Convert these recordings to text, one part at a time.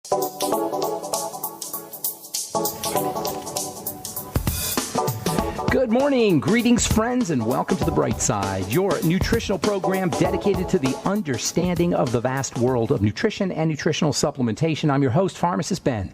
Good morning, greetings friends, and welcome to The Bright Side, your nutritional program dedicated to the understanding of the vast world of nutrition and nutritional supplementation. I'm your host, Pharmacist Ben,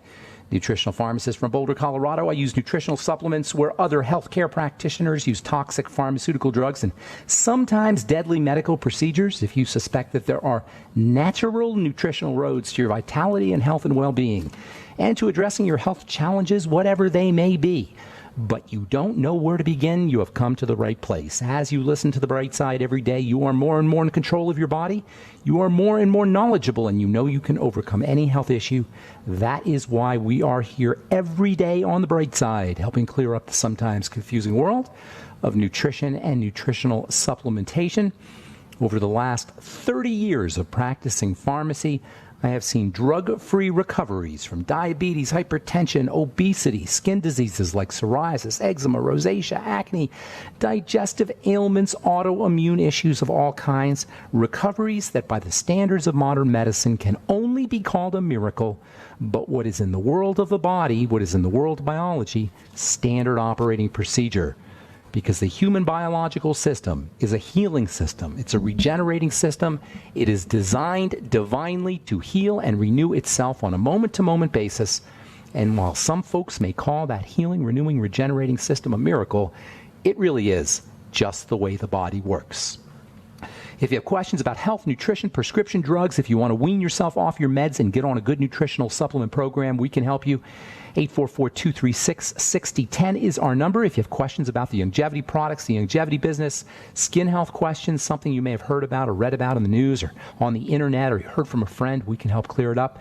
nutritional pharmacist from Boulder, Colorado. I use nutritional supplements where other healthcare practitioners use toxic pharmaceutical drugs and sometimes deadly medical procedures. If you suspect that there are natural nutritional roads to your vitality and health and well-being and to addressing your health challenges, whatever they may be, but you don't know where to begin, you have come to the right place. As you listen to The Bright Side every day, you are more and more in control of your body. You are more and more knowledgeable, and you know you can overcome any health issue. That is why we are here every day on The Bright Side, helping clear up the sometimes confusing world of nutrition and nutritional supplementation. Over the last 30 years of practicing pharmacy, I have seen drug-free recoveries from diabetes, hypertension, obesity, skin diseases like psoriasis, eczema, rosacea, acne, digestive ailments, autoimmune issues of all kinds, recoveries that by the standards of modern medicine can only be called a miracle, but what is in the world of the body, what is in the world of biology, standard operating procedure. Because the human biological system is a healing system. It's a regenerating system. It is designed divinely to heal and renew itself on a moment-to-moment basis. And while some folks may call that healing, renewing, regenerating system a miracle, it really is just the way the body works. If you have questions about health, nutrition, prescription drugs, if you want to wean yourself off your meds and get on a good nutritional supplement program, we can help you. 844-236-6010 is our number. If you have questions about the longevity products, the longevity business, skin health questions, something you may have heard about or read about in the news or on the internet or you heard from a friend, we can help clear up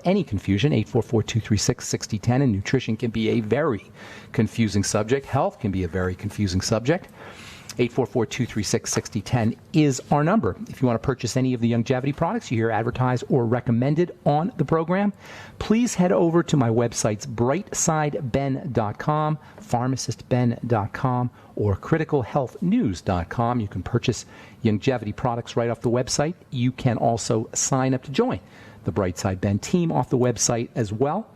any confusion. 844-236-6010. And nutrition can be a very confusing subject. Health can be a very confusing subject. 844-236-6010 is our number. If you want to purchase any of the longevity products you hear advertised or recommended on the program, please head over to my websites, brightsideben.com, pharmacistben.com, or criticalhealthnews.com. You can purchase longevity products right off the website. You can also sign up to join the Brightside Ben team off the website as well.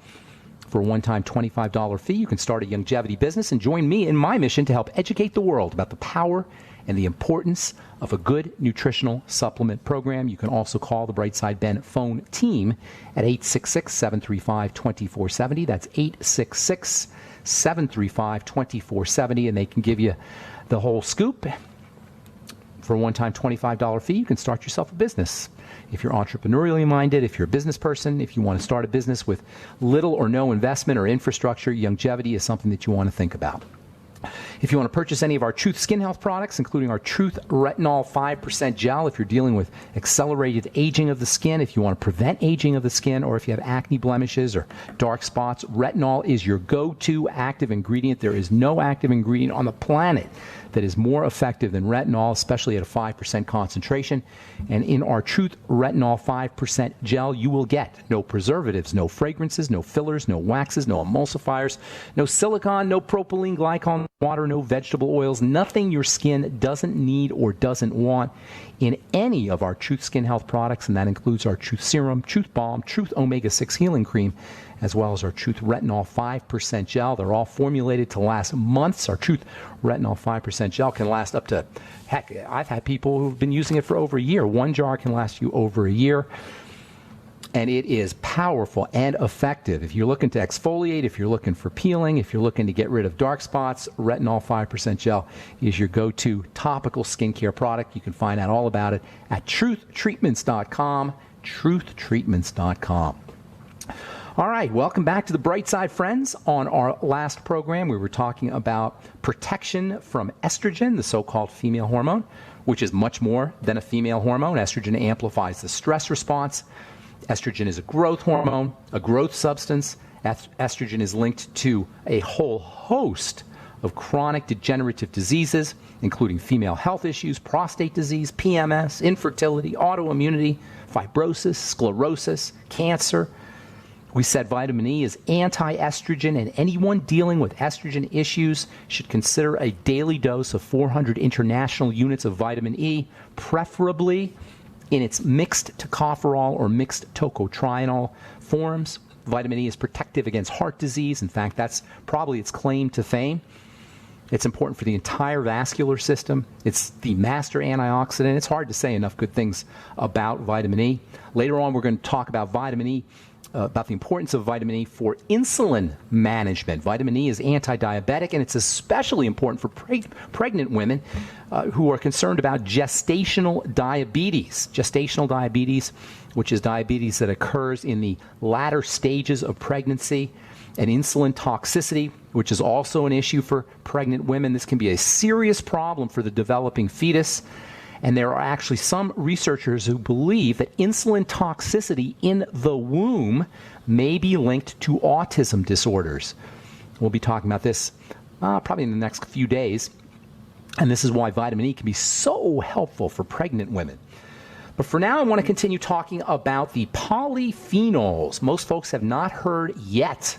For a one-time $25 fee, you can start a longevity business and join me in my mission to help educate the world about the power and the importance of a good nutritional supplement program. You can also call the Brightside Ben phone team at 866-735-2470. That's 866-735-2470, and they can give you the whole scoop. For a one-time $25 fee, you can start yourself a business. If you're entrepreneurially minded, if you're a business person, if you want to start a business with little or no investment or infrastructure, longevity is something that you want to think about. If you want to purchase any of our Truth Skin Health products, including our Truth Retinol 5% Gel, if you're dealing with accelerated aging of the skin, if you want to prevent aging of the skin, or if you have acne blemishes or dark spots, retinol is your go-to active ingredient. There is no active ingredient on the planet that is more effective than retinol, especially at a 5% concentration. And in our Truth Retinol 5% Gel, you will get no preservatives, no fragrances, no fillers, no waxes, no emulsifiers, no silicone, no propylene glycol, water, no vegetable oils, nothing your skin doesn't need or doesn't want in any of our Truth Skin Health products, and that includes our Truth Serum, Truth Balm, Truth Omega-6 Healing Cream, as well as our Truth Retinol 5% Gel. They're all formulated to last months. Our Truth Retinol 5% Gel can last up to, heck, I've had people who've been using it for over a year. One jar can last you over a year. And it is powerful and effective. If you're looking to exfoliate, if you're looking for peeling, if you're looking to get rid of dark spots, Retinol 5% Gel is your go-to topical skincare product. You can find out all about it at truthtreatments.com, truthtreatments.com. All right, welcome back to the Bright Side, friends. On our last program, we were talking about protection from estrogen, the so-called female hormone, which is much more than a female hormone. Estrogen amplifies the stress response. Estrogen is a growth hormone, a growth substance. Estrogen is linked to a whole host of chronic degenerative diseases, including female health issues, prostate disease, PMS, infertility, autoimmunity, fibrosis, sclerosis, cancer. We said vitamin E is anti-estrogen, and anyone dealing with estrogen issues should consider a daily dose of 400 international units of vitamin E, preferably in its mixed tocopherol or mixed tocotrienol forms. Vitamin E is protective against heart disease. In fact, that's probably its claim to fame. It's important for the entire vascular system. It's the master antioxidant. It's hard to say enough good things about vitamin E. Later on, we're going to talk about vitamin E, about the importance of vitamin E for insulin management. Vitamin E is anti-diabetic, and it's especially important for pregnant women who are concerned about gestational diabetes. Gestational diabetes, which is diabetes that occurs in the latter stages of pregnancy, and insulin toxicity, which is also an issue for pregnant women. This can be a serious problem for the developing fetus. And there are actually some researchers who believe that insulin toxicity in the womb may be linked to autism disorders. We'll be talking about this probably in the next few days. And this is why vitamin E can be so helpful for pregnant women. But for now, I want to continue talking about the polyphenols. Most folks have not heard yet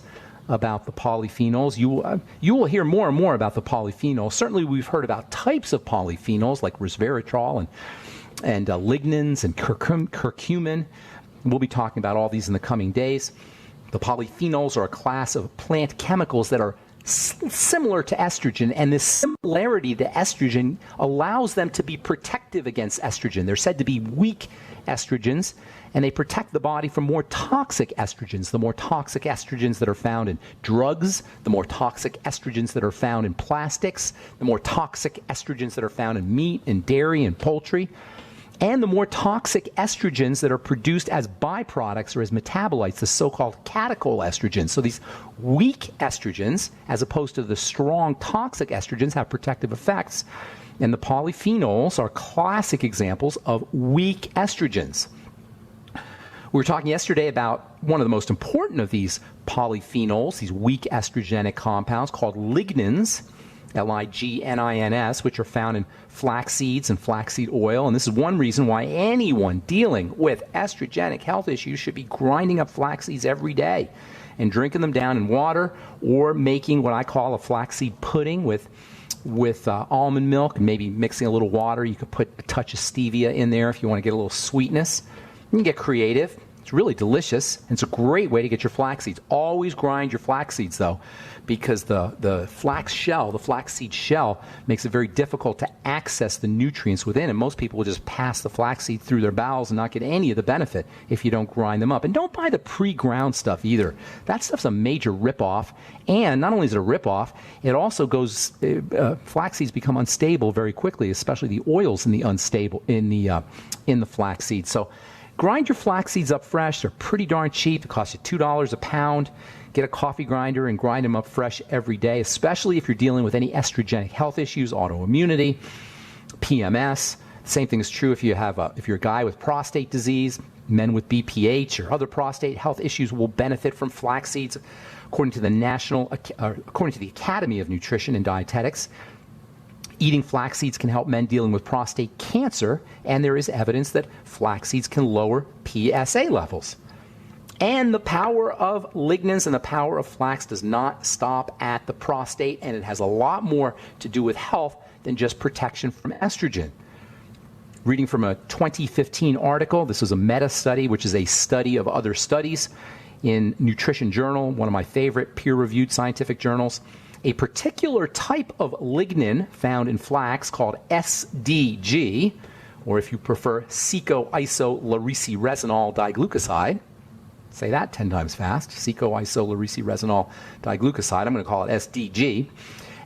about the polyphenols. You will hear more and more about the polyphenols. Certainly, we've heard about types of polyphenols like resveratrol and lignans and curcumin. We'll be talking about all these in the coming days. The polyphenols are a class of plant chemicals that are similar to estrogen, and this similarity to estrogen allows them to be protective against estrogen. They're said to be weak estrogens, and they protect the body from more toxic estrogens, the more toxic estrogens that are found in drugs, the more toxic estrogens that are found in plastics, the more toxic estrogens that are found in meat and dairy and poultry, and the more toxic estrogens that are produced as byproducts or as metabolites, the so-called catechol estrogens. So these weak estrogens, as opposed to the strong toxic estrogens, have protective effects. And the polyphenols are classic examples of weak estrogens. We were talking yesterday about one of the most important of these polyphenols, these weak estrogenic compounds called lignans, Lignins, which are found in flax seeds and flaxseed oil. And this is one reason why anyone dealing with estrogenic health issues should be grinding up flax seeds every day and drinking them down in water, or making what I call a flaxseed pudding with almond milk and maybe mixing a little water. You could put a touch of stevia in there if you want to get a little sweetness. You can get creative. It's really delicious, and it's a great way to get your flax seeds. Always grind your flax seeds, though, because the flaxseed shell makes it very difficult to access the nutrients within, and most people will just pass the flaxseed through their bowels and not get any of the benefit if you don't grind them up. And don't buy the pre-ground stuff either. That stuff's a major ripoff, and not only is it a ripoff, it also goes, flax seeds become unstable very quickly, especially the oils in the flax seeds. So grind your flax seeds up fresh. They're pretty darn cheap. It costs you $2 a pound. Get a coffee grinder and grind them up fresh every day, especially if you're dealing with any estrogenic health issues, autoimmunity, PMS. Same thing is true if you're a guy with prostate disease. Men with BPH or other prostate health issues will benefit from flax seeds, according to the Academy of Nutrition and Dietetics. Eating flax seeds can help men dealing with prostate cancer, and there is evidence that flax seeds can lower PSA levels. And the power of lignans and the power of flax does not stop at the prostate, and it has a lot more to do with health than just protection from estrogen. Reading from a 2015 article, this was a meta-study, which is a study of other studies in Nutrition Journal, one of my favorite peer-reviewed scientific journals. A particular type of lignin found in flax called SDG, or if you prefer, seco-isoleucine diglucoside. Say that 10 times fast. Seco-isoleucine diglucoside. I'm going to call it SDG.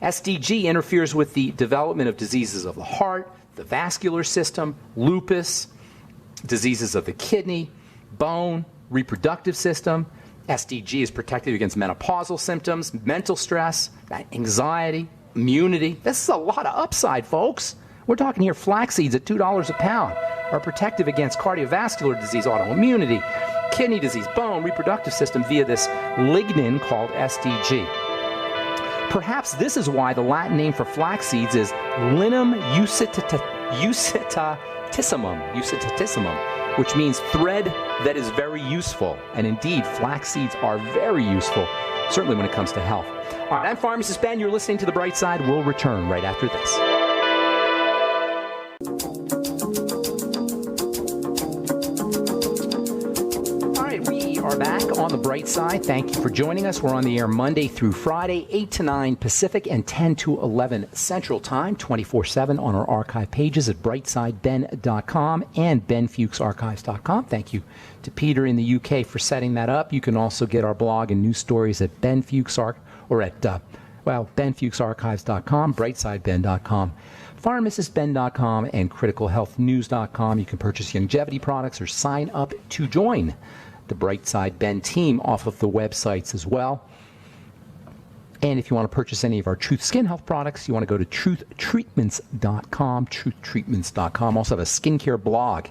SDG interferes with the development of diseases of the heart, the vascular system, lupus, diseases of the kidney, bone, reproductive system. SDG is protective against menopausal symptoms, mental stress, anxiety, immunity. This is a lot of upside, folks. We're talking here flax seeds at $2 a pound are protective against cardiovascular disease, autoimmunity, kidney disease, bone, reproductive system via this lignin called SDG. Perhaps this is why the Latin name for flax seeds is Linum usitatissimum, which means thread that is very useful. And indeed, flax seeds are very useful, certainly when it comes to health. All right, I'm Pharmacist Ben. You're listening to The Bright Side. We'll return right after this. Bright Side. Thank you for joining us. We're on the air Monday through Friday, 8 to 9 Pacific and 10 to 11 Central Time, 24/7 on our archive pages at brightsideben.com and benfuchsarchives.com. Thank you to Peter in the UK for setting that up. You can also get our blog and news stories at benfuchsarchives.com, brightsideben.com, pharmacistben.com, and criticalhealthnews.com. You can purchase longevity products or sign up to join the Brightside Ben team off of the websites as well. And if you want to purchase any of our Truth Skin Health products, you want to go to truthtreatments.com, truthtreatments.com. Also have a skincare blog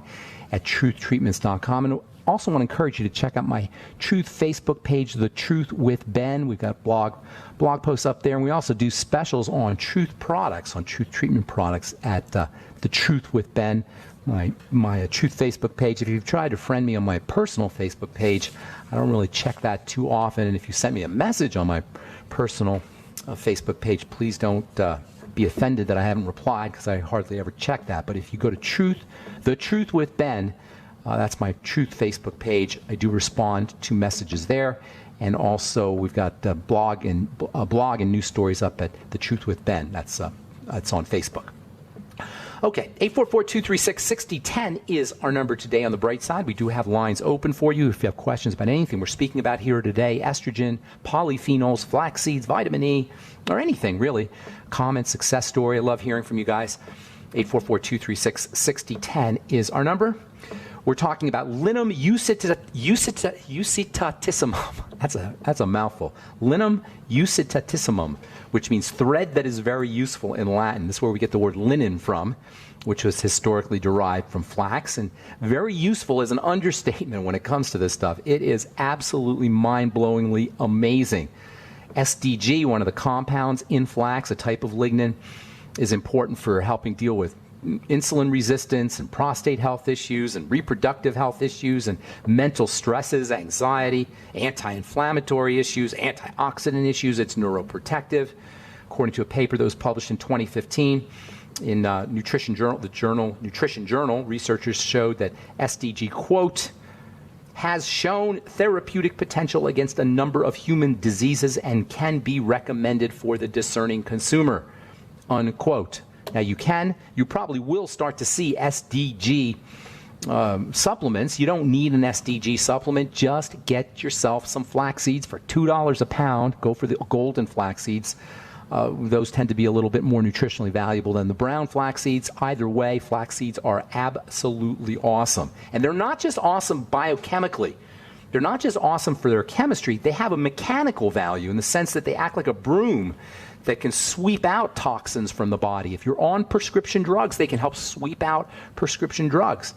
at truthtreatments.com. And also want to encourage you to check out my Truth Facebook page, The Truth with Ben. We've got blog posts up there. And we also do specials on Truth products, on Truth treatment products at The Truth with Ben, my Truth Facebook page. If you've tried to friend me on my personal Facebook page, I don't really check that too often. And if you sent me a message on my personal Facebook page, please don't be offended that I haven't replied, because I hardly ever check that. But if you go to The Truth with Ben, that's my Truth Facebook page. I do respond to messages there. And also we've got a blog and news stories up at The Truth with Ben. That's on Facebook. Okay, 844-236-6010 is our number today on the Bright Side. We do have lines open for you if you have questions about anything we're speaking about here today: estrogen, polyphenols, flax seeds, vitamin E, or anything really. Comment, success story. I love hearing from you guys. 844-236-6010 is our number. We're talking about linum usitatissimum. That's a mouthful. Linum usitatissimum, which means thread that is very useful in Latin. This is where we get the word linen from, which was historically derived from flax. And very useful is an understatement when it comes to this stuff. It is absolutely mind-blowingly amazing. SDG, one of the compounds in flax, a type of lignin, is important for helping deal with insulin resistance and prostate health issues and reproductive health issues and mental stresses, anxiety, anti-inflammatory issues, antioxidant issues. It's neuroprotective. According to a paper that was published in 2015 in Nutrition Journal, the journal Nutrition Journal, researchers showed that SDG, quote, has shown therapeutic potential against a number of human diseases and can be recommended for the discerning consumer, unquote. Now you probably will start to see SDG supplements. You don't need an SDG supplement. Just get yourself some flax seeds for $2 a pound. Go for the golden flax seeds. Those tend to be a little bit more nutritionally valuable than the brown flax seeds. Either way, flax seeds are absolutely awesome. And they're not just awesome biochemically. They're not just awesome for their chemistry. They have a mechanical value in the sense that they act like a broom that can sweep out toxins from the body. If you're on prescription drugs, they can help sweep out prescription drugs.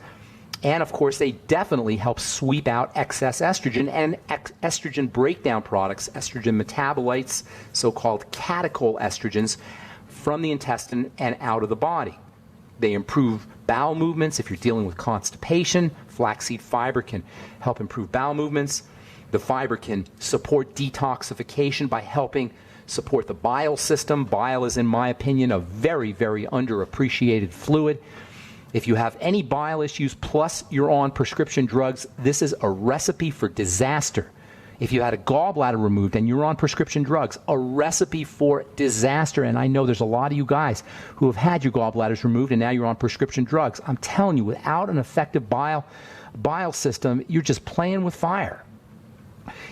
And of course, they definitely help sweep out excess estrogen and estrogen breakdown products, estrogen metabolites, so-called catechol estrogens, from the intestine and out of the body. They improve bowel movements. If you're dealing with constipation, flaxseed fiber can help improve bowel movements. The fiber can support detoxification by helping support the bile system. Bile is, in my opinion, a very, very underappreciated fluid. If you have any bile issues plus you're on prescription drugs, this is a recipe for disaster. If you had a gallbladder removed and you're on prescription drugs, a recipe for disaster. And I know there's a lot of you guys who have had your gallbladders removed and now you're on prescription drugs. I'm telling you, without an effective bile system, you're just playing with fire.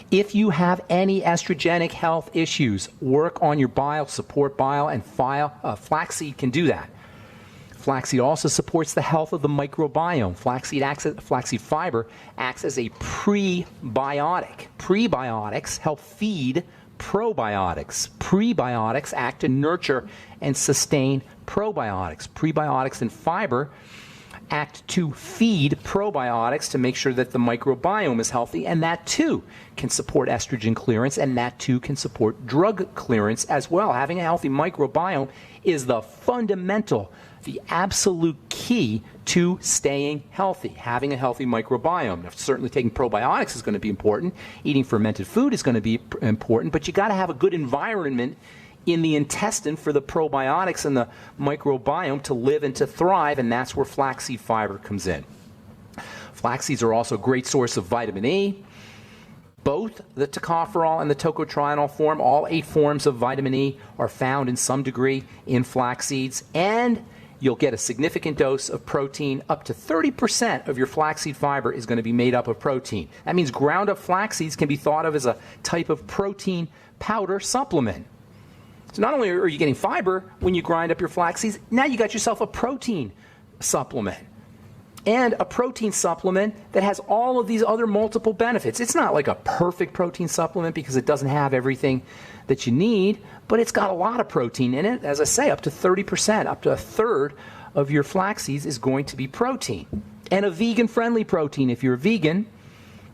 If you have any estrogenic health issues, work on your bile, support bile, and flaxseed can do that. Flaxseed also supports the health of the microbiome. Flaxseed fiber acts as a prebiotic. Prebiotics help feed probiotics. Prebiotics act to nurture and sustain probiotics. Prebiotics and fiber act to feed probiotics to make sure that the microbiome is healthy, and that too can support estrogen clearance, and that too can support drug clearance as well. Having a healthy microbiome is the fundamental, the absolute key to staying healthy. Having a healthy microbiome. Now, certainly taking probiotics is going to be important. Eating fermented food is going to be important, but you got to have a good environment in the intestine for the probiotics and the microbiome to live and to thrive, and that's where flaxseed fiber comes in. Flax seeds are also a great source of vitamin E, Both the tocopherol and the tocotrienol form, all 8 forms of vitamin E, are found in some degree in flax seeds, and you'll get a significant dose of protein. Up to 30% of your flaxseed fiber is going to be made up of protein. That means ground up flax seeds can be thought of as a type of protein powder supplement. So not only are you getting fiber when you grind up your flax seeds, now you got yourself a protein supplement. And a protein supplement that has all of these other multiple benefits. It's not like a perfect protein supplement because it doesn't have everything that you need, but it's got a lot of protein in it. As I say, up to 30%, up to a third of your flax seeds is going to be protein. And a vegan-friendly protein if you're a vegan,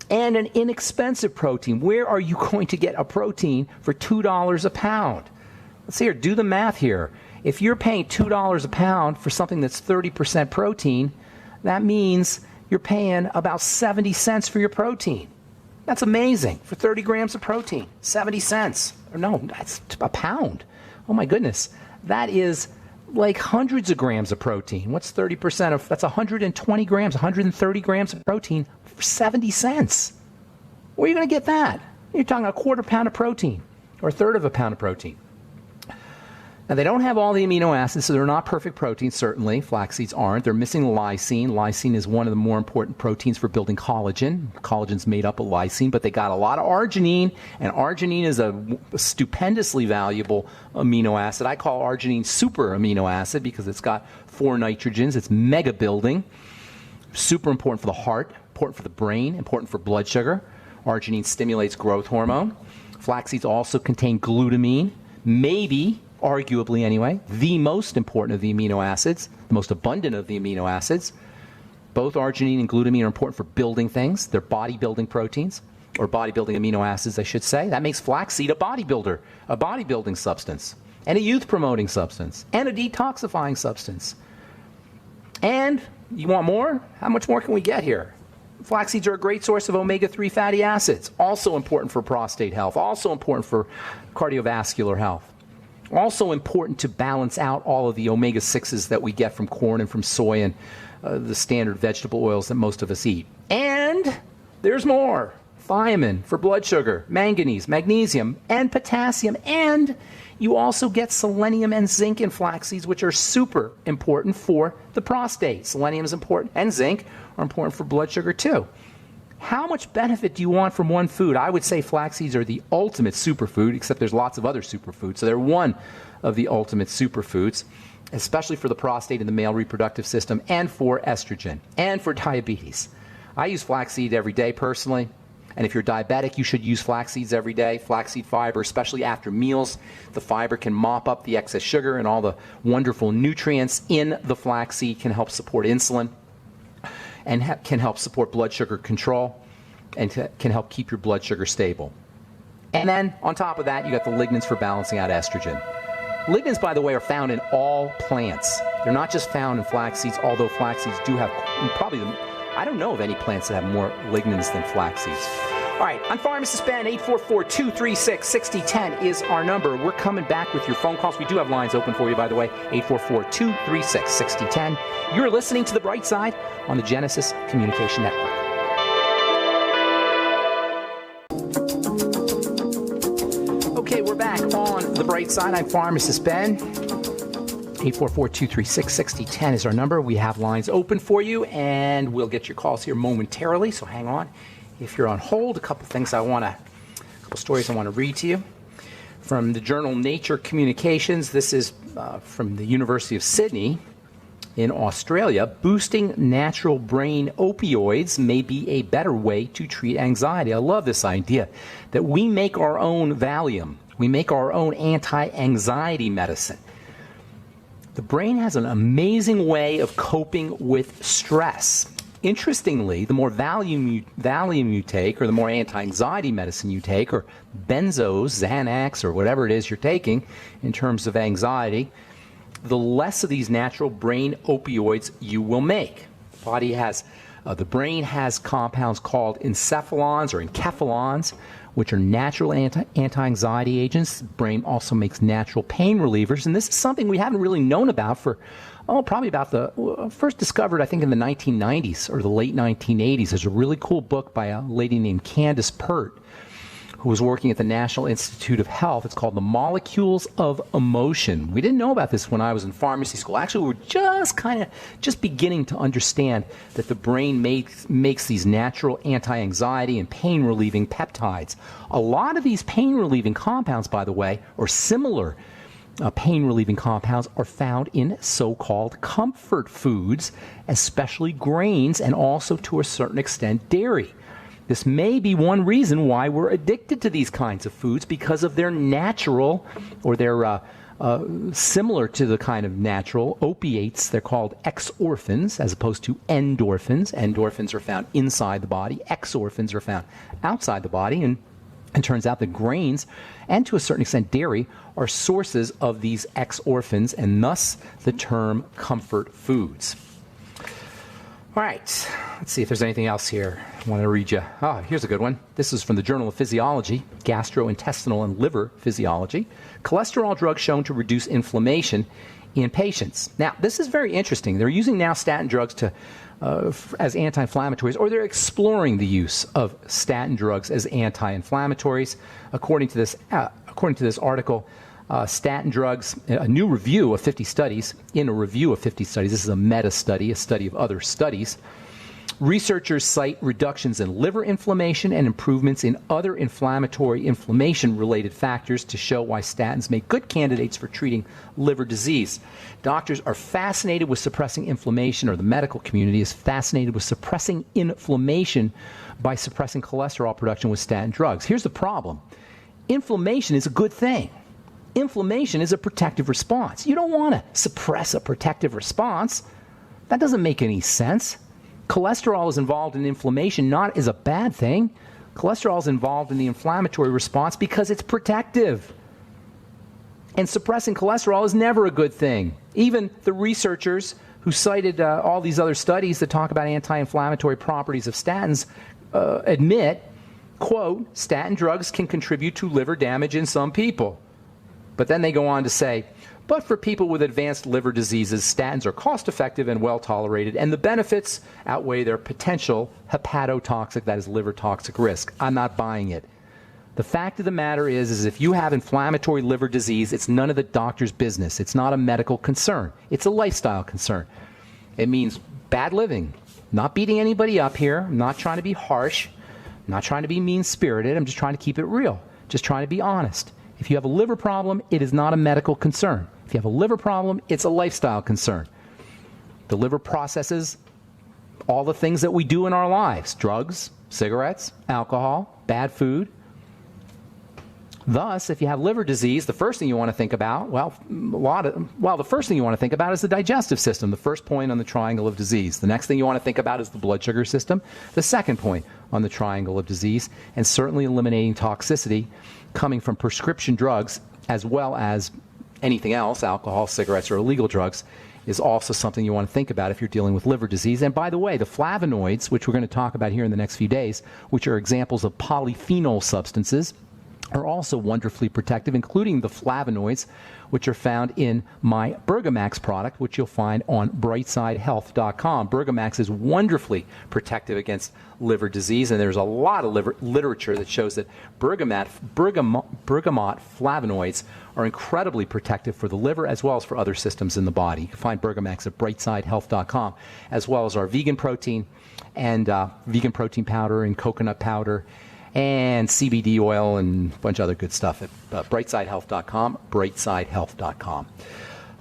and an inexpensive protein. Where are you going to get a protein for $2 a pound? Let's see here, do the math here. If you're paying $2 a pound for something that's 30% protein, that means you're paying about 70 cents for your protein. That's amazing. For 30 grams of protein, 70 cents. Or no, that's a pound. Oh my goodness. That is like hundreds of grams of protein. What's 30% of, that's 120 grams, 130 grams of protein for 70 cents. Where are you going to get that? You're talking a quarter pound of protein or a third of a pound of protein. Now, they don't have all the amino acids, so they're not perfect proteins, certainly. Flax seeds aren't. They're missing lysine. Lysine is one of the more important proteins for building collagen. Collagen's made up of lysine, but they got a lot of arginine, and arginine is a stupendously valuable amino acid. I call arginine super amino acid because it's got 4 nitrogens. It's mega building. Super important for the heart, important for the brain, important for blood sugar. Arginine stimulates growth hormone. Flax seeds also contain glutamine, maybe, arguably anyway, the most important of the amino acids, the most abundant of the amino acids. Both arginine and glutamine are important for building things. They're bodybuilding proteins, or bodybuilding amino acids, I should say. That makes flaxseed a bodybuilder, a bodybuilding substance, and a youth-promoting substance, and a detoxifying substance. And you want more? How much more can we get here? Flax seeds are a great source of omega-3 fatty acids, also important for prostate health, also important for cardiovascular health. Also important to balance out all of the omega-6s that we get from corn and from soy and the standard vegetable oils that most of us eat. And there's more. Thiamine for blood sugar, manganese, magnesium, and potassium. And you also get selenium and zinc in flax seeds, which are super important for the prostate. Selenium is important, and zinc are important for blood sugar too. How much benefit do you want from one food? I would say flax seeds are the ultimate superfood, except there's lots of other superfoods. So they're one of the ultimate superfoods, especially for the prostate and the male reproductive system, and for estrogen, and for diabetes. I use flaxseed every day personally, and if you're diabetic, you should use flax seeds every day. Flaxseed fiber, especially after meals. The fiber can mop up the excess sugar, and all the wonderful nutrients in the flaxseed can help support insulin, and can help support blood sugar control, and can help keep your blood sugar stable. And then, on top of that, you got the lignans for balancing out estrogen. Lignans, by the way, are found in all plants. They're not just found in flax seeds, although flax seeds do have probably I don't know of any plants that have more lignans than flax seeds. All right, I'm Pharmacist Ben. 844-236-6010 is our number. We're coming back with your phone calls. We do have lines open for you, by the way. 844-236-6010. You're listening to The Bright Side on the Genesis Communication Network. Okay, we're back on The Bright Side. I'm Pharmacist Ben. 844-236-6010 is our number. We have lines open for you, and we'll get your calls here momentarily, so hang on. If you're on hold, a couple stories I want to read to you. From the journal Nature Communications, this is from the University of Sydney in Australia. Boosting natural brain opioids may be a better way to treat anxiety. I love this idea that we make our own Valium. We make our own anti-anxiety medicine. The brain has an amazing way of coping with stress. Interestingly, the more Valium you take, or the more anti-anxiety medicine you take, or benzos, Xanax, or whatever it is you're taking in terms of anxiety, the less of these natural brain opioids you will make. The brain has compounds called encephalons or enkephalons, which are natural anti-anxiety agents. The brain also makes natural pain relievers, and this is something we haven't really known about for, probably about first discovered, I think, in the 1990s or the late 1980s. There's a really cool book by a lady named Candace Pert, who was working at the National Institute of Health. It's called The Molecules of Emotion. We didn't know about this when I was in pharmacy school. Actually, we were just beginning to understand that the brain makes these natural anti-anxiety and pain-relieving peptides. A lot of these pain-relieving compounds, by the way, or similar pain-relieving compounds, are found in so-called comfort foods, especially grains, and also, to a certain extent, dairy. This may be one reason why we're addicted to these kinds of foods, because of their natural, or their similar to the kind of natural opiates. They're called exorphins as opposed to endorphins. Endorphins are found inside the body. Exorphins are found outside the body. And it turns out that grains, and to a certain extent dairy, are sources of these exorphins, and thus the term comfort foods. All right, let's see if there's anything else here I want to read you. Oh, here's a good one. This is from the Journal of Physiology, Gastrointestinal and Liver Physiology. Cholesterol drugs shown to reduce inflammation in patients. Now, this is very interesting. They're using now statin drugs as anti-inflammatories, or they're exploring the use of statin drugs as anti-inflammatories. According to this article, statin drugs, a new review of 50 studies, in a review of 50 studies, this is a meta-study, a study of other studies, researchers cite reductions in liver inflammation and improvements in other inflammatory inflammation-related factors to show why statins make good candidates for treating liver disease. Doctors are fascinated with suppressing inflammation, or the medical community is fascinated with suppressing inflammation by suppressing cholesterol production with statin drugs. Here's the problem. Inflammation is a good thing. Inflammation is a protective response. You don't want to suppress a protective response. That doesn't make any sense. Cholesterol is involved in inflammation not as a bad thing. Cholesterol is involved in the inflammatory response because it's protective. And suppressing cholesterol is never a good thing. Even the researchers who cited all these other studies that talk about anti-inflammatory properties of statins admit, quote, statin drugs can contribute to liver damage in some people. But then they go on to say, but for people with advanced liver diseases, statins are cost-effective and well-tolerated, and the benefits outweigh their potential hepatotoxic, that is liver-toxic risk. I'm not buying it. The fact of the matter is if you have inflammatory liver disease, it's none of the doctor's business. It's not a medical concern. It's a lifestyle concern. It means bad living. Not beating anybody up here. I'm not trying to be harsh. I'm not trying to be mean-spirited. I'm just trying to keep it real. Just trying to be honest. If you have a liver problem, it is not a medical concern. If you have a liver problem, it's a lifestyle concern. The liver processes all the things that we do in our lives: drugs, cigarettes, alcohol, bad food. Thus, if you have liver disease, the first thing you want to think about, the first thing you want to think about is the digestive system, the first point on the triangle of disease. The next thing you want to think about is the blood sugar system, the second point on the triangle of disease, and certainly eliminating toxicity coming from prescription drugs, as well as anything else, alcohol, cigarettes, or illegal drugs, is also something you want to think about if you're dealing with liver disease. And by the way, the flavonoids, which we're going to talk about here in the next few days, which are examples of polyphenol substances, are also wonderfully protective, including the flavonoids, which are found in my Bergamax product, which you'll find on brightsidehealth.com. Bergamax is wonderfully protective against liver disease, and there's a lot of literature that shows that bergamot flavonoids are incredibly protective for the liver as well as for other systems in the body. You can find Bergamax at brightsidehealth.com, as well as our vegan protein and vegan protein powder and coconut powder and CBD oil and a bunch of other good stuff at brightsidehealth.com, brightsidehealth.com.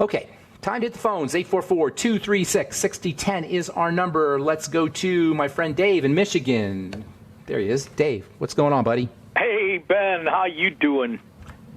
Okay, time to hit the phones. 844-236-6010 is our number. Let's go to my friend Dave in Michigan. There he is. Dave, what's going on, buddy? Hey, Ben, how you doing?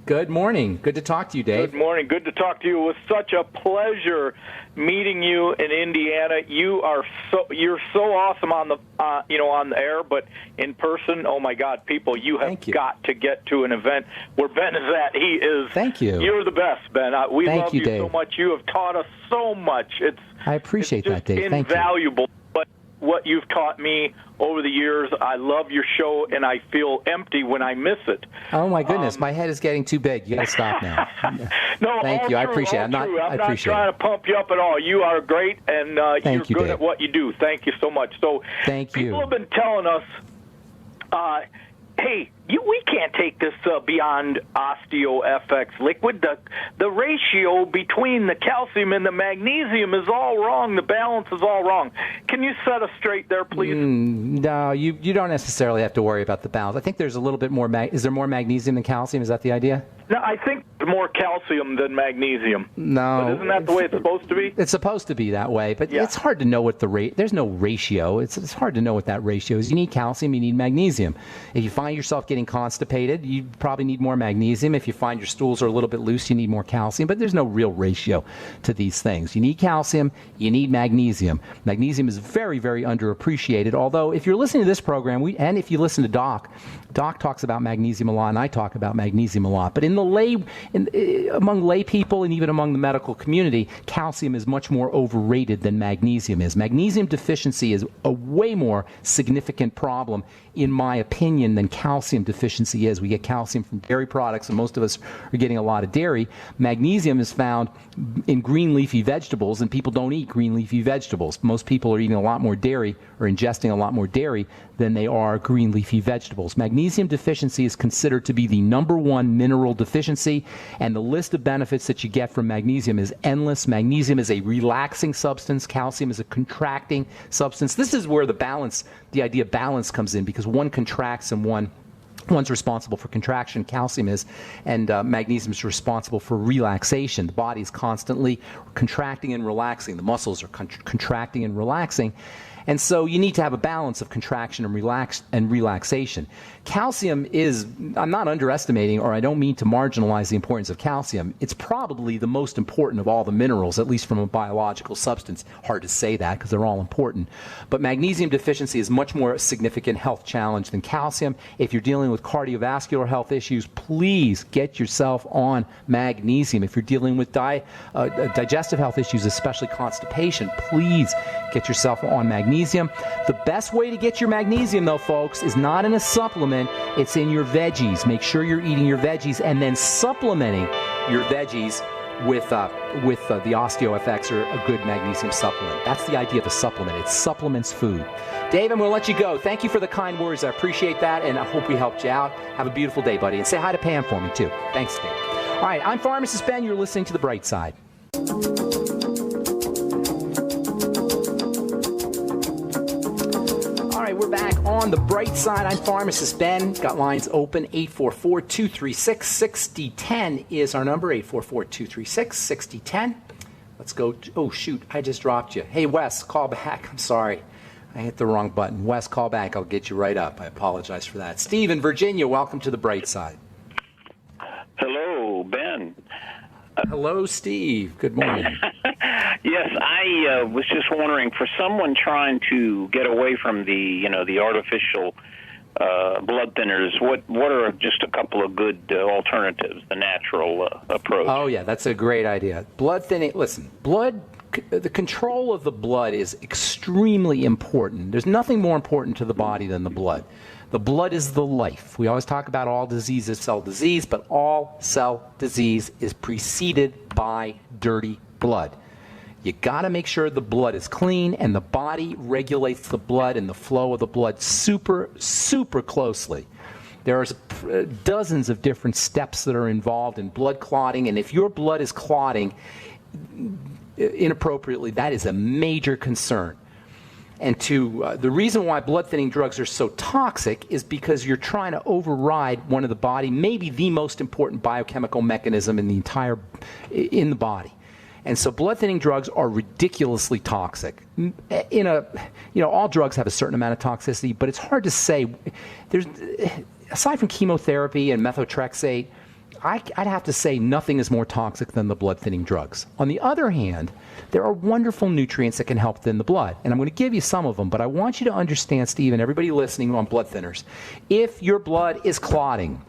Good morning. Good to talk to you, Dave. Good morning. Good to talk to you. It was such a pleasure meeting you in Indiana. You're so awesome on the on the air, but in person, oh my God, people, you have got to get to an event where Ben is at. He is. Thank you. You're the best, Ben. We love you Dave. so much. You have taught us so much. I appreciate that, Dave. Thank you. Invaluable. But what you've taught me over the years. I love your show, and I feel empty when I miss it. Oh my goodness, my head is getting too big. You got to stop now. No, thank you. I appreciate it. I'm not trying to pump you up at all. You are great, and you're good Dave. at what you do. Thank you so much. So, people have been telling us, hey, we can't take this beyond OsteoFX liquid. The ratio between the calcium and the magnesium is all wrong. The balance is all wrong. Can you set us straight there, please? No, you don't necessarily have to worry about the balance. I think there's a little bit more. Is there more magnesium than calcium? Is that the idea? No, I think more calcium than magnesium. No. But isn't that the way it's supposed to be? It's supposed to be that way, but it's hard to know what the rate. There's no ratio. It's hard to know what that ratio is. You need calcium, you need magnesium. If you find yourself getting constipated, you probably need more magnesium. If you find your stools are a little bit loose, you need more calcium, but there's no real ratio to these things. You need calcium, you need magnesium. Magnesium is very, very underappreciated, although if you're listening to this program, and if you listen to Doc talks about magnesium a lot, and I talk about magnesium a lot, but among lay people and even among the medical community, calcium is much more overrated than magnesium is. Magnesium deficiency is a way more significant problem, in my opinion, than calcium deficiency is. We get calcium from dairy products, and most of us are getting a lot of dairy. Magnesium is found in green leafy vegetables, and people don't eat green leafy vegetables. Most people are eating a lot more dairy or ingesting a lot more dairy than they are green leafy vegetables. Magnesium deficiency is considered to be the #1 mineral deficiency, and the list of benefits that you get from magnesium is endless. Magnesium is a relaxing substance. Calcium is a contracting substance. This is where the idea of balance comes in, because one contracts and one's responsible for contraction, calcium is, and magnesium is responsible for relaxation. The body is constantly contracting and relaxing. The muscles are contracting and relaxing. And so you need to have a balance of contraction and relaxation. Calcium is, I'm not underestimating, or I don't mean to marginalize the importance of calcium. It's probably the most important of all the minerals, at least from a biological substance. Hard to say that because they're all important. But magnesium deficiency is much more a significant health challenge than calcium. If you're dealing with cardiovascular health issues, please get yourself on magnesium. If you're dealing with digestive health issues, especially constipation, please get yourself on magnesium. The best way to get your magnesium, though, folks, is not in a supplement. It's in your veggies. Make sure you're eating your veggies and then supplementing your veggies with the OsteoFX or a good magnesium supplement. That's the idea of a supplement. It supplements food. Dave, I'm going to let you go. Thank you for the kind words. I appreciate that, and I hope we helped you out. Have a beautiful day, buddy. And say hi to Pam for me, too. Thanks, Dave. All right, I'm Pharmacist Ben. You're listening to The Bright Side. All right, we're back on The Bright Side. I'm Pharmacist Ben. Got lines open. 844-236-6010 is our number. 844-236-6010. Let's go. Oh, shoot. I just dropped you. Hey, Wes, call back. I'm sorry. I hit the wrong button. Wes, call back. I'll get you right up. I apologize for that. Steve in Virginia, welcome to The Bright Side. Hello, Ben. Hello, Steve. Good morning. Yes, I was just wondering, for someone trying to get away from the artificial blood thinners, what are just a couple of good alternatives, the natural approach? Oh, yeah, that's a great idea. Blood thinning, listen, the control of the blood is extremely important. There's nothing more important to the body than the blood. The blood is the life. We always talk about all disease is cell disease, but all cell disease is preceded by dirty blood. You got to make sure the blood is clean, and the body regulates the blood and the flow of the blood super, super closely. There's dozens of different steps that are involved in blood clotting, and if your blood is clotting inappropriately, that is a major concern. And the reason why blood thinning drugs are so toxic is because you're trying to override one of the body, maybe the most important biochemical mechanism in the body. And so blood thinning drugs are ridiculously toxic. All drugs have a certain amount of toxicity, but it's hard to say. Aside from chemotherapy and methotrexate, I'd have to say nothing is more toxic than the blood thinning drugs. On the other hand, there are wonderful nutrients that can help thin the blood. And I'm going to give you some of them, but I want you to understand, Steve, and everybody listening on blood thinners, if your blood is clotting,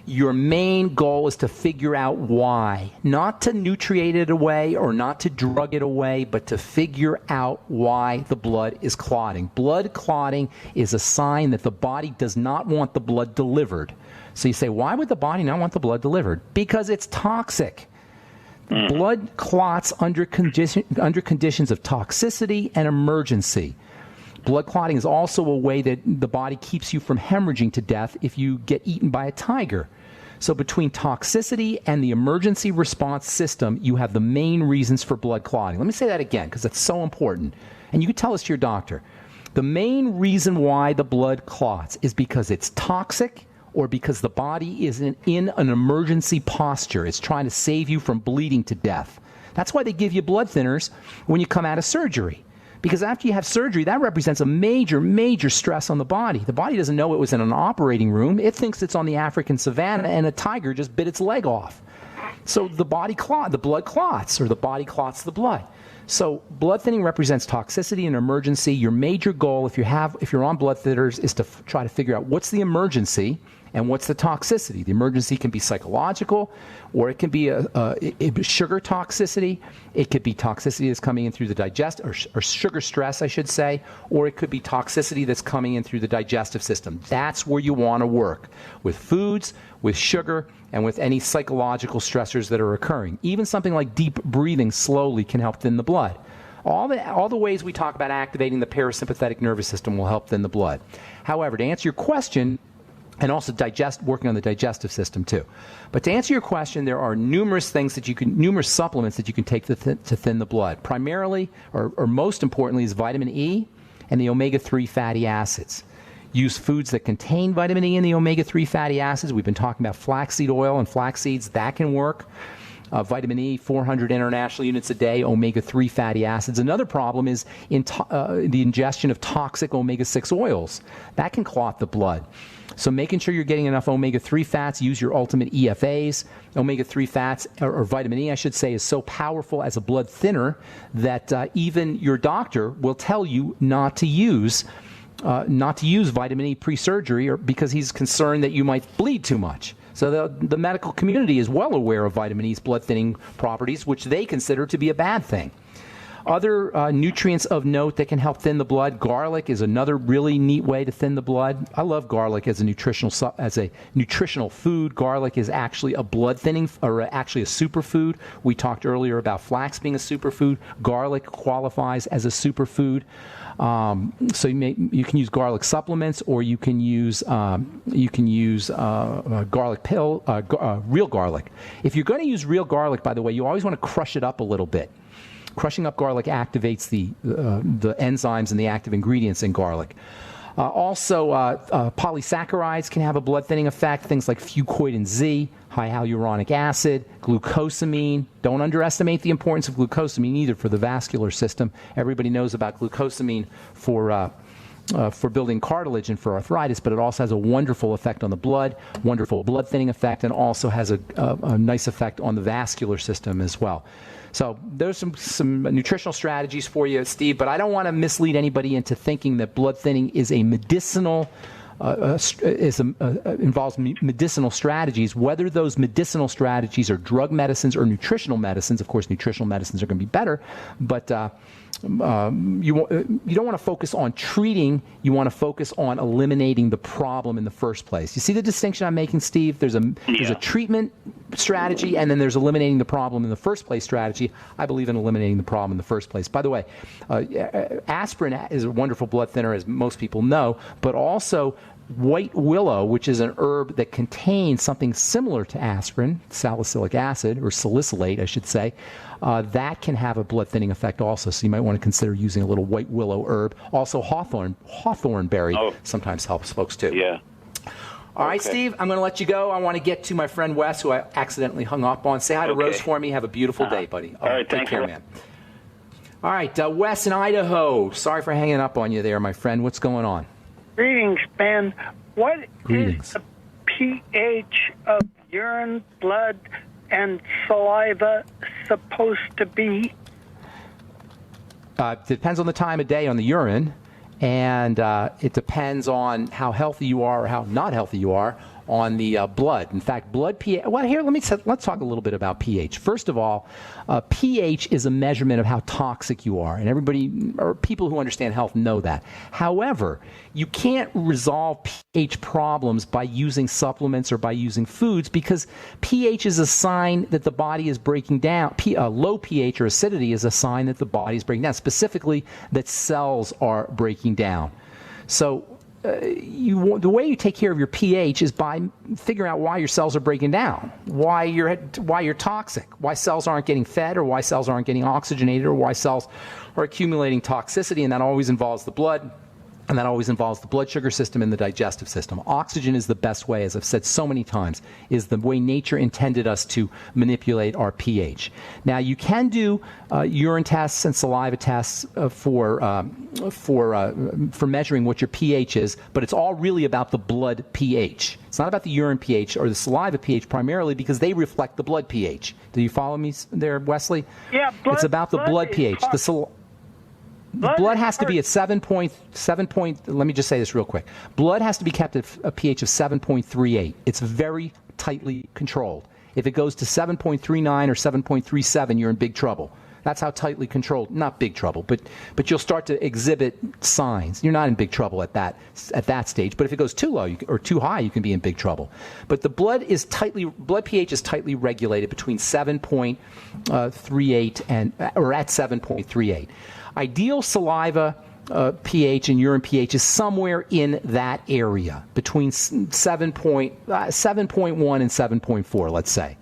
Your main goal is to figure out why. Not to nutriate it away or not to drug it away, but to figure out why the blood is clotting. Blood clotting is a sign that the body does not want the blood delivered. So you say, why would the body not want the blood delivered? Because it's toxic. Blood clots under conditions of toxicity and emergency. Blood clotting is also a way that the body keeps you from hemorrhaging to death if you get eaten by a tiger. So between toxicity and the emergency response system, you have the main reasons for blood clotting. Let me say that again because it's so important. And you can tell this to your doctor. The main reason why the blood clots is because it's toxic or because the body is in an emergency posture. It's trying to save you from bleeding to death. That's why they give you blood thinners when you come out of surgery. Because after you have surgery, that represents a major, major stress on the body. The body doesn't know it was in an operating room. It thinks it's on the African savannah and a tiger just bit its leg off. So the blood clots, or the body clots the blood. So blood thinning represents toxicity and emergency. Your major goal, if you're on blood thinners, is to try to figure out what's the emergency and what's the toxicity. The emergency can be psychological, or it can be a sugar toxicity. It could be toxicity that's coming in through the or sugar stress, I should say, or it could be toxicity that's coming in through the digestive system. That's where you want to work, with foods, with sugar, and with any psychological stressors that are occurring. Even something like deep breathing slowly can help thin the blood. All the ways we talk about activating the parasympathetic nervous system will help thin the blood. However, to answer your question, and also working on the digestive system too. But to answer your question, there are numerous supplements that you can take to thin the blood. Primarily, or most importantly, is vitamin E and the omega-3 fatty acids. Use foods that contain vitamin E and the omega-3 fatty acids. We've been talking about flaxseed oil and flax seeds. That can work. Vitamin E, 400 international units a day, omega-3 fatty acids. Another problem is the ingestion of toxic omega-6 oils. That can clot the blood. So making sure you're getting enough omega-3 fats, use your ultimate EFAs. Omega-3 fats, or vitamin E, I should say, is so powerful as a blood thinner that even your doctor will tell you not to use vitamin E pre-surgery, or because he's concerned that you might bleed too much. So the medical community is well aware of vitamin E's blood thinning properties, which they consider to be a bad thing. Other nutrients of note that can help thin the blood. Garlic is another really neat way to thin the blood. I love garlic as a nutritional food. Garlic is actually a blood thinning, or actually a superfood. We talked earlier about flax being a superfood. Garlic qualifies as a superfood. So you can use garlic supplements, or you can use garlic pill, real garlic. If you're going to use real garlic, by the way, you always want to crush it up a little bit. Crushing up garlic activates the enzymes and the active ingredients in garlic. Also, polysaccharides can have a blood thinning effect. Things like fucoid Z, high hyaluronic acid, glucosamine. Don't underestimate the importance of glucosamine either for the vascular system. Everybody knows about glucosamine for building cartilage and for arthritis, but it also has a wonderful effect on the blood, wonderful blood thinning effect, and also has a nice effect on the vascular system as well. So there's some nutritional strategies for you, Steve, but I don't want to mislead anybody into thinking that blood thinning is a medicinal, involves medicinal strategies. Whether those medicinal strategies are drug medicines or nutritional medicines, of course, nutritional medicines are going to be better, but you don't want to focus on treating. You want to focus on eliminating the problem in the first place. You see the distinction I'm making, Steve? There's a treatment strategy, and then there's eliminating the problem in the first place strategy. I believe in eliminating the problem in the first place. By the way, aspirin is a wonderful blood thinner, as most people know, but also white willow, which is an herb that contains something similar to aspirin, salicylic acid, or salicylate, I should say, that can have a blood thinning effect also. So you might want to consider using a little white willow herb. Also hawthorn berry sometimes helps folks too. Yeah. All right, Steve, I'm going to let you go. I want to get to my friend Wes, who I accidentally hung up on. Say hi to Rose for me. Have a beautiful day, buddy. All right, take care, man. All right, Wes in Idaho. Sorry for hanging up on you there, my friend. What's going on? Greetings, Ben. What is the pH of urine, blood, and saliva supposed to be? Depends on the time of day on the urine, and it depends on how healthy you are or how not healthy you are. on the blood. In fact, blood pH. Well, here let's talk a little bit about pH. First of all, pH is a measurement of how toxic you are, and everybody or people who understand health know that. However, you can't resolve pH problems by using supplements or by using foods, because pH is a sign that the body is breaking down. Low pH or acidity is a sign that the body is breaking down, specifically that cells are breaking down. So the way you take care of your pH is by figuring out why your cells are breaking down, why you're toxic, why cells aren't getting fed, or why cells aren't getting oxygenated, or why cells are accumulating toxicity, and that always involves the blood. And that always involves the blood sugar system and the digestive system. Oxygen is the best way, as I've said so many times, is the way nature intended us to manipulate our pH. Now, you can do urine tests and saliva tests for measuring what your pH is, but it's all really about the blood pH. It's not about the urine pH or the saliva pH primarily, because they reflect the blood pH. Do you follow me there, Wesley? Yeah, it's about the blood pH. Blood has to be at 7 point. Let me just say this real quick. Blood has to be kept at a pH of 7.38. It's very tightly controlled. If it goes to 7.39 or 7.37, you're in big trouble. That's how tightly controlled. Not big trouble, but you'll start to exhibit signs. You're not in big trouble at that stage. But if it goes too low or too high, you can be in big trouble. But the blood pH is tightly regulated between 7.38 or at 7.38. Ideal saliva pH and urine pH is somewhere in that area, between 7.1 and 7.4, let's say.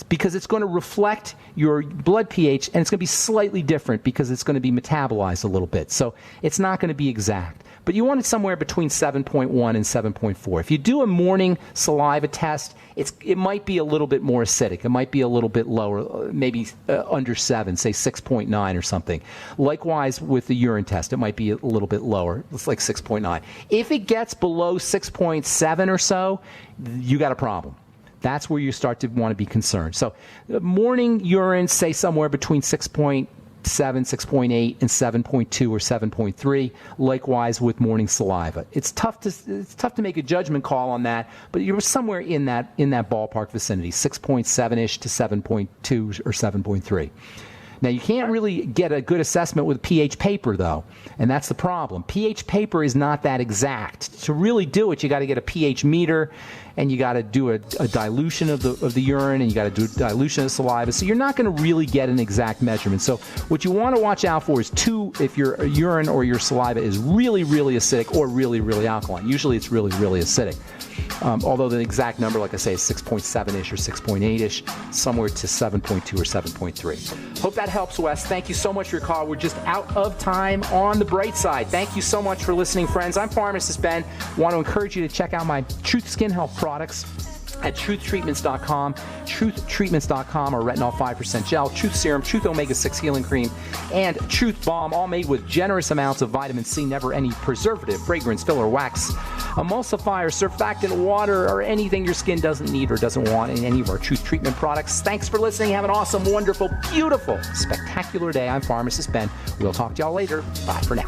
Because it's going to reflect your blood pH, and it's going to be slightly different because it's going to be metabolized a little bit. So it's not going to be exact. But you want it somewhere between 7.1 and 7.4. If you do a morning saliva test, it might be a little bit more acidic. It might be a little bit lower, maybe under 7, say 6.9 or something. Likewise, with the urine test, it might be a little bit lower. It's like 6.9. If it gets below 6.7 or so, you got a problem. That's where you start to want to be concerned. So morning urine, say somewhere between 6.7, 6.8, and 7.2 or 7.3. Likewise with morning saliva. It's tough to make a judgment call on that, but you're somewhere in that ballpark vicinity, 6.7-ish to 7.2 or 7.3. Now, you can't really get a good assessment with pH paper, though, and that's the problem. pH paper is not that exact. To really do it, you got to get a pH meter, and you got to do a dilution of the urine, and you got to do a dilution of saliva. So you're not going to really get an exact measurement. So what you want to watch out for is if your urine or your saliva is really, really acidic or really, really alkaline. Usually it's really, really acidic. Although the exact number, like I say, is 6.7-ish or 6.8-ish, somewhere to 7.2 or 7.3. Hope that helps, Wes. Thank you so much for your call. We're just out of time on the bright side. Thank you so much for listening, friends. I'm Pharmacist Ben. Want to encourage you to check out my Truth Skin Health products at truthtreatments.com. Truthtreatments.com, or retinol 5% gel, Truth Serum, Truth Omega-6 Healing Cream, and Truth Balm, all made with generous amounts of vitamin C, never any preservative, fragrance, filler, wax, emulsifier, surfactant, water, or anything your skin doesn't need or doesn't want in any of our Truth Treatment products. Thanks for listening. Have an awesome, wonderful, beautiful, spectacular day. I'm Pharmacist Ben. We'll talk to y'all later. Bye for now.